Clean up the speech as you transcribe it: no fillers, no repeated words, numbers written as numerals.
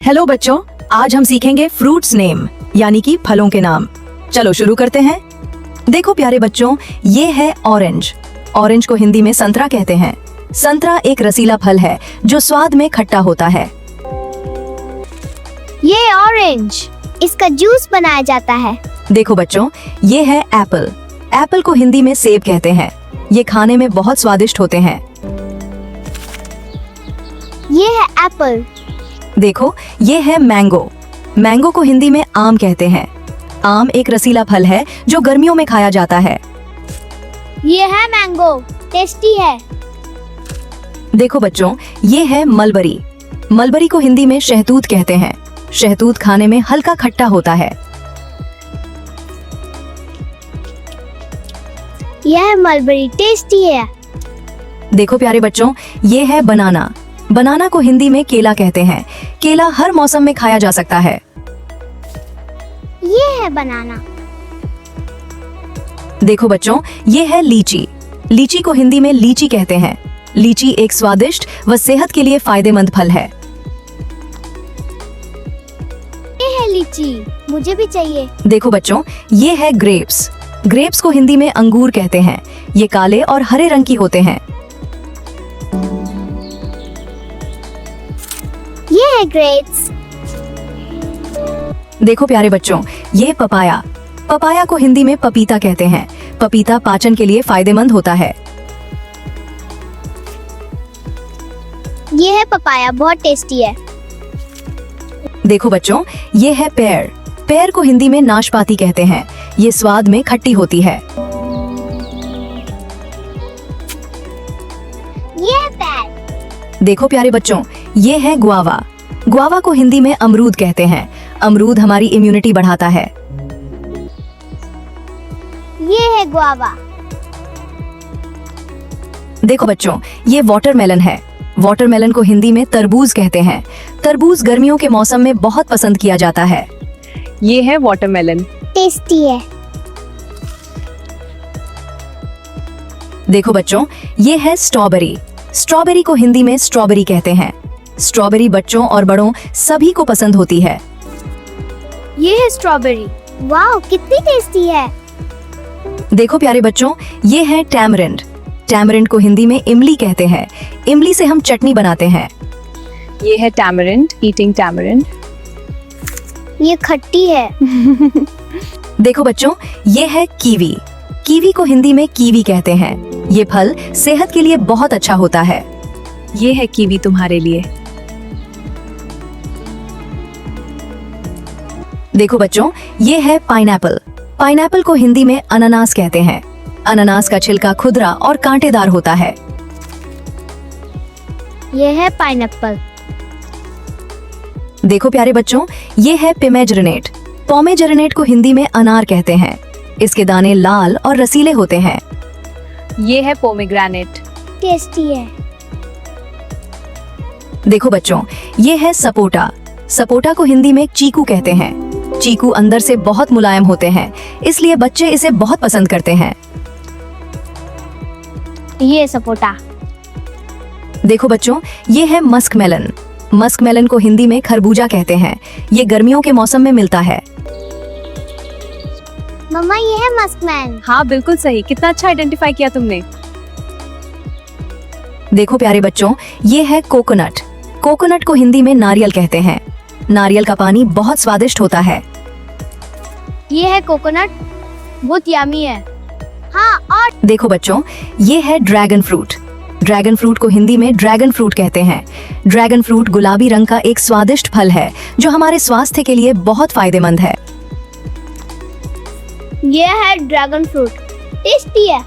Hello बच्चों, आज हम सीखेंगे फ्रूट्स नेम यानी कि फलों के नाम। चलो शुरू करते हैं। देखो प्यारे बच्चों, ये है ऑरेंज। ऑरेंज को हिंदी में संतरा कहते हैं। संतरा एक रसीला फल है जो स्वाद में खट्टा होता है। ये ऑरेंज, इसका जूस बनाया जाता है। देखो बच्चों, ये है एप्पल। एप्पल को हिंदी में सेब कहते हैं। ये खाने में बहुत स्वादिष्ट होते हैं। ये है एप्पल। देखो, ये है मैंगो। मैंगो को हिंदी में आम कहते हैं। आम एक रसीला फल है जो गर्मियों में खाया जाता है। ये है मैंगो, टेस्टी है। देखो बच्चों, ये है मलबरी। मलबरी को हिंदी में शहतूत कहते हैं। शहतूत खाने में हल्का खट्टा होता है। यह मलबरी टेस्टी है। देखो प्यारे बच्चों, ये है बनाना। बनाना को हिंदी में केला कहते हैं। केला हर मौसम में खाया जा सकता है। ये है बनाना। देखो बच्चों, ये है लीची। लीची को हिंदी में लीची कहते हैं। लीची एक स्वादिष्ट व सेहत के लिए फायदेमंद फल है। ये है लीची, मुझे भी चाहिए। देखो बच्चों, ये है ग्रेप्स। ग्रेप्स को हिंदी में अंगूर कहते हैं। ये काले और हरे रंग की होते हैं। ये है ग्रेप्स। देखो प्यारे बच्चों, ये पपाया। पपाया को हिंदी में पपीता कहते हैं। पपीता पाचन के लिए फायदेमंद होता है। ये है पपाया, बहुत टेस्टी है। देखो बच्चों, ये है पेयर। पेयर को हिंदी में नाशपाती कहते हैं। ये स्वाद में खट्टी होती है। ये है पेयर। देखो प्यारे बच्चों, ये है गुआवा। गुआवा को हिंदी में अमरूद कहते हैं। अमरूद हमारी इम्यूनिटी बढ़ाता है। ये है गुआवा। देखो बच्चों, ये वाटरमेलन है। वाटरमेलन को हिंदी में तरबूज कहते हैं। तरबूज गर्मियों के मौसम में बहुत पसंद किया जाता है। ये है वाटरमेलन। टेस्टी है। देखो बच्चों, ये है स्ट्रॉबेरी। स्ट्रॉबेरी को हिंदी में स्ट्रॉबेरी कहते हैं। स्ट्रॉबेरी बच्चों और बड़ों सभी को पसंद होती है। ये है स्ट्रॉबेरी। वाह, कितनी टेस्टी है। देखो प्यारे बच्चों, ये है टैमरिंड। टैमरिंड को हिंदी में इमली कहते हैं। इमली से हम चटनी बनाते हैं। ये है टैमरिंड, ईटिंग टैमरिंड। ये खट्टी है। देखो बच्चों, ये है कीवी। कीवी को हिंदी में कीवी कहते हैं। ये फल सेहत के लिए बहुत अच्छा होता है। ये है कीवी तुम्हारे लिए। देखो बच्चों, ये है पाइनएप्पल। पाइनएप्पल को हिंदी में अनानास कहते हैं। अनानास का छिलका खुरदरा और कांटेदार होता है। ये है पाइनएप्पल। देखो प्यारे बच्चों, ये है पोमेग्रेनेट। पोमेग्रेनेट को हिंदी में अनार कहते हैं। इसके दाने लाल और रसीले होते हैं। ये है पोमेग्रेनेट। टेस्टी है। देखो बच्चों, ये है सपोटा। सपोटा को हिंदी में चीकू कहते हैं। चीकू अंदर से बहुत मुलायम होते हैं, इसलिए बच्चे इसे बहुत पसंद करते हैं। ये सपोटा। देखो बच्चों, ये है मस्कमेलन। मस्कमेलन को हिंदी में खरबूजा कहते हैं। ये गर्मियों के मौसम में मिलता है। मम्मा, ये है मस्कमैन। हाँ बिल्कुल सही, कितना अच्छा आइडेंटिफाई किया तुमने। देखो प्यारे बच्चों, ये है कोकोनट। कोकोनट को हिंदी में नारियल कहते हैं। नारियल का पानी बहुत स्वादिष्ट होता है। ये है कोकोनट, बहुत यम्मी है। हाँ, और देखो बच्चों, ये है ड्रैगन फ्रूट। ड्रैगन फ्रूट को हिंदी में ड्रैगन फ्रूट कहते हैं। ड्रैगन फ्रूट गुलाबी रंग का एक स्वादिष्ट फल है जो हमारे स्वास्थ्य के लिए बहुत फायदेमंद है। ये है ड्रैगन फ्रूट, टेस्टी है।